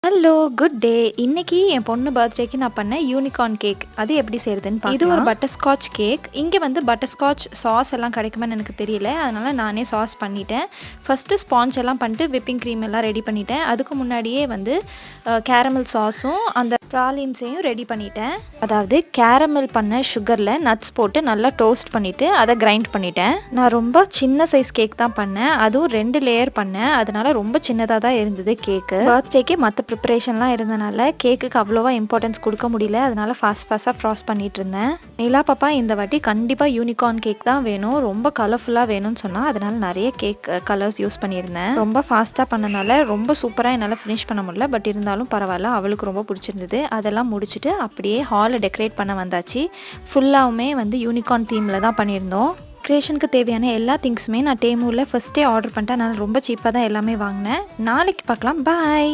Hello, good day. இன்னைக்கு என் பொண்ணு பர்த்டேக்கு நான் பண்ண யூனிகார்ன் கேக். அது எப்படி செய்யறதுன்னு பார்க்கலாம். இது ஒரு பட்டர்ஸ்காட்ச் கேக். இங்கே வந்து பட்டர்ஸ்காட்ச் சாஸ் எல்லாம் கிடைக்குமான்னு எனக்கு தெரியல. அதனால நானே சாஸ் பண்ணிட்டேன். ஃபஸ்ட்டு ஸ்பாஞ்ச் எல்லாம் பண்ணிட்டு விப்பிங் க்ரீம் எல்லாம் ரெடி பண்ணிட்டேன். அதுக்கு முன்னாடியே வந்து கேரமல் சாஸும் அந்த ப்ராலின்ஸையும் ரெடி பண்ணிட்டேன். அதாவது கேரமல் பண்ண சுகரில் நட்ஸ் போட்டு நல்லா டோஸ்ட் பண்ணிவிட்டு அதை கிரைண்ட் பண்ணிட்டேன். நான் ரொம்ப சின்ன சைஸ் கேக் தான் பண்ணேன். அதுவும் 2 லேயர் பண்ணேன். அதனால ரொம்ப சின்னதாக தான் இருந்தது கேக்கு. பர்த்டேக்கு மற்ற ப்ரிப்பரேஷன்லாம் இருந்தனால கேக்குக்கு அவ்வளோவா இம்பார்ட்டன்ஸ் கொடுக்க முடியல. அதனால ஃபாஸ்ட்டாக ஃப்ராஸ் பண்ணிட்டு இருந்தேன். நிலா பாப்பா இந்த வாட்டி கண்டிப்பாக யூனிகார்ன் கேக் தான் வேணும், ரொம்ப கலர்ஃபுல்லாக வேணும்னு சொன்னால் அதனால நிறைய கேக் கலர்ஸ் யூஸ் பண்ணியிருந்தேன். ரொம்ப ஃபாஸ்ட்டாக பண்ணனால ரொம்ப சூப்பராக என்னால் ஃபினிஷ் பண்ண முடியல. பட் இருந்தாலும் பரவாயில்ல, அவளுக்கு ரொம்ப பிடிச்சிருந்தது. அதெல்லாம் முடிச்சுட்டு அப்படியே ஹாலை டெக்கரேட் பண்ண வந்தாச்சு. ஃபுல்லாகவுமே வந்து யூனிகார்ன் தீமில் தான் பண்ணியிருந்தோம். க்ரியேஷனுக்கு தேவையான எல்லா திங்ஸுமே நான் டேமூரில் ஃபஸ்ட்டே ஆர்டர் பண்ணிட்டேன். நான் ரொம்ப சீப்பாக தான் எல்லாமே வாங்கினேன். நாளைக்கு பார்க்கலாம். பாய்.